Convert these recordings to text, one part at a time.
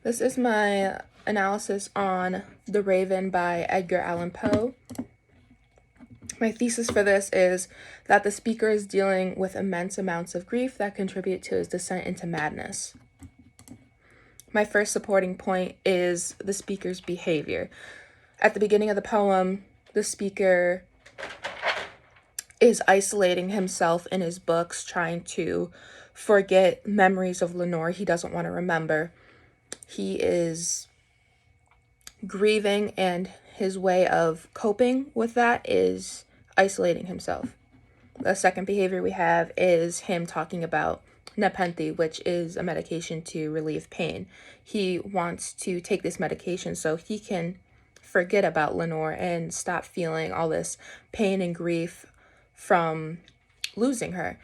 This is my analysis on The Raven by Edgar Allan Poe. My thesis for this is that the speaker is dealing with immense amounts of grief that contribute to his descent into madness. My first supporting point is the speaker's behavior. At the beginning of the poem, the speaker is isolating himself in his books, trying to forget memories of Lenore he doesn't want to remember. He is grieving, and his way of coping with that is isolating himself. The second behavior we have is him talking about Nepenthe, which is a medication to relieve pain. He wants to take this medication so he can forget about Lenore and stop feeling all this pain and grief from losing her.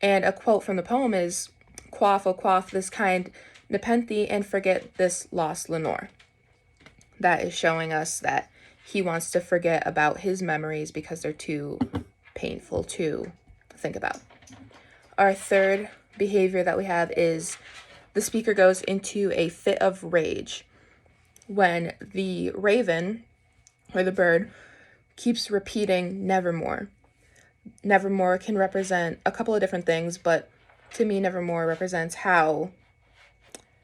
And a quote from the poem is, "Quaff, oh quaff this kind Nepenthe and forget this lost Lenore." That is showing us that he wants to forget about his memories because they're too painful to think about. Our third behavior that we have is the speaker goes into a fit of rage when the raven, or the bird, keeps repeating nevermore. Nevermore can represent a couple of different things, but to me, nevermore represents how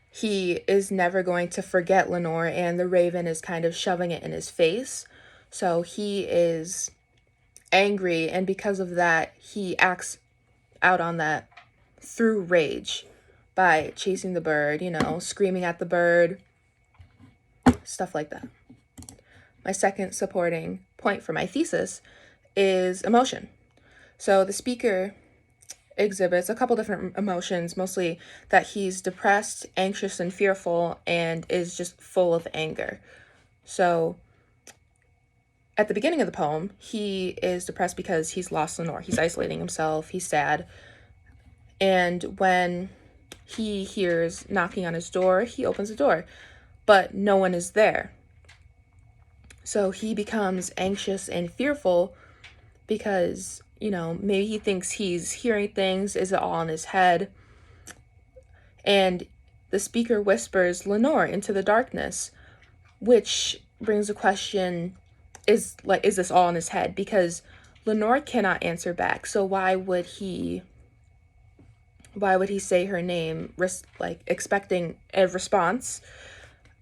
he is never going to forget Lenore, and the raven is kind of shoving it in his face. So he is angry, and because of that, he acts out on that through rage by chasing the bird, screaming at the bird, stuff like that. My second supporting point for my thesis is emotion. So the speaker exhibits a couple different emotions, mostly that he's depressed, anxious, and fearful, and is just full of anger. So at the beginning of the poem, he is depressed because he's lost Lenore. He's isolating himself, he's sad. And when he hears knocking on his door, he opens the door, but no one is there. So he becomes anxious and fearful because, maybe he thinks he's hearing things. Is it all in his head? And the speaker whispers Lenore into the darkness, which brings the question, is this all in his head? Because Lenore cannot answer back. So why would he say her name, expecting a response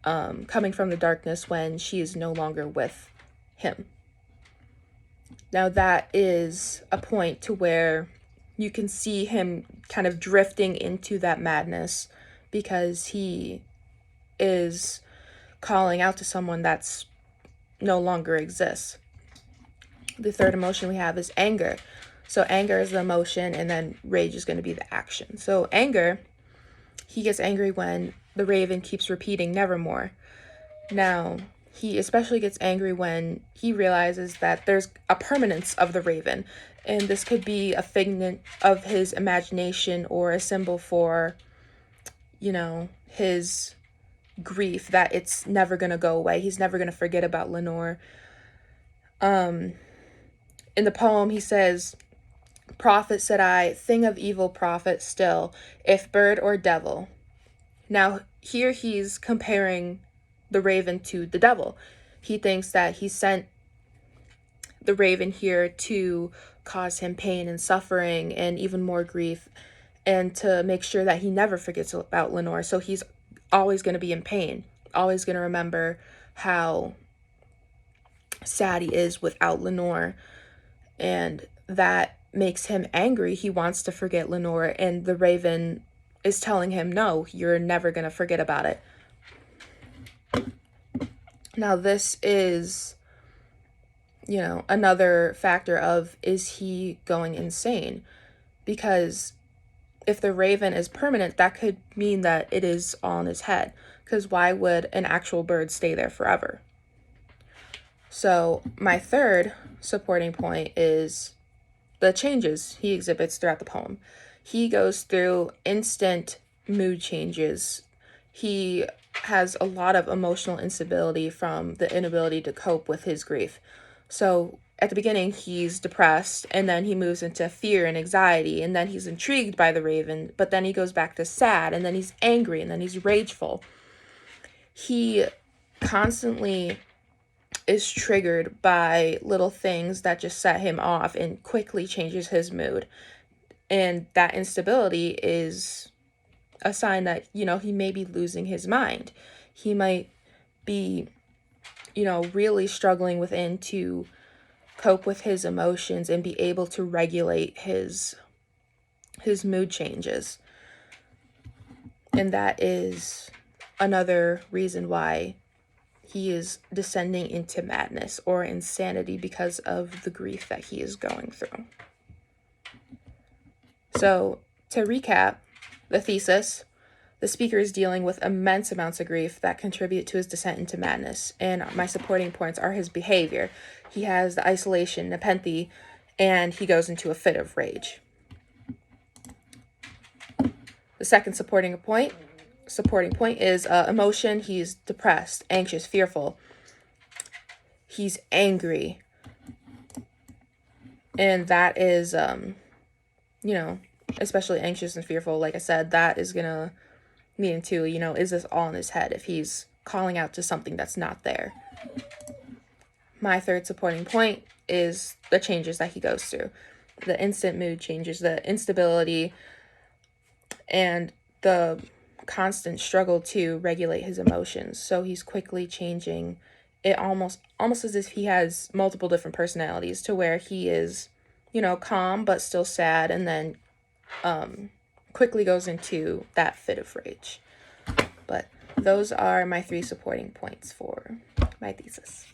coming from the darkness when she is no longer with him? Now that is a point to where you can see him kind of drifting into that madness because he is calling out to someone that's no longer exists. The third emotion we have is anger. So anger is the emotion, and then rage is going to be the action. So anger, he gets angry when the raven keeps repeating nevermore. Now, he especially gets angry when he realizes that there's a permanence of the raven, and this could be a figment of his imagination or a symbol for, his grief, that it's never going to go away. He's never going to forget about Lenore. In the poem, he says, "Prophet, said I, thing of evil prophet still, if bird or devil." Now, here he's comparing the raven to the devil. He thinks that he sent the raven here to cause him pain and suffering and even more grief, and to make sure that he never forgets about Lenore. So he's always going to be in pain, always going to remember how sad he is without Lenore, and that makes him angry. He wants to forget Lenore, and the raven is telling him, no, you're never going to forget about it. Now, this is, another factor of, is he going insane? Because if the raven is permanent, that could mean that it is all in his head. Because why would an actual bird stay there forever? So my third supporting point is the changes he exhibits throughout the poem. He goes through instant mood changes. He has a lot of emotional instability from the inability to cope with his grief. So at the beginning, he's depressed, and then he moves into fear and anxiety, and then he's intrigued by the raven, but then he goes back to sad, and then he's angry, and then he's rageful. he constantly is triggered by little things that just set him off and quickly changes his mood. And that instability is a sign that, he may be losing his mind. He might be, really struggling within to cope with his emotions and be able to regulate his mood changes. And that is another reason why he is descending into madness or insanity, because of the grief that he is going through. So, to recap the thesis, the speaker is dealing with immense amounts of grief that contribute to his descent into madness. And my supporting points are his behavior. He has the isolation, nepenthe, and he goes into a fit of rage. The second supporting point is emotion. He's depressed, anxious, fearful. He's angry. And that is, especially anxious and fearful, like I said, that is going to mean too, is this all in his head if he's calling out to something that's not there? My third supporting point is the changes that he goes through. The instant mood changes, the instability, and the constant struggle to regulate his emotions. So he's quickly changing it, almost as if he has multiple different personalities, to where he is, calm but still sad, and then quickly goes into that fit of rage. But those are my 3 supporting points for my thesis.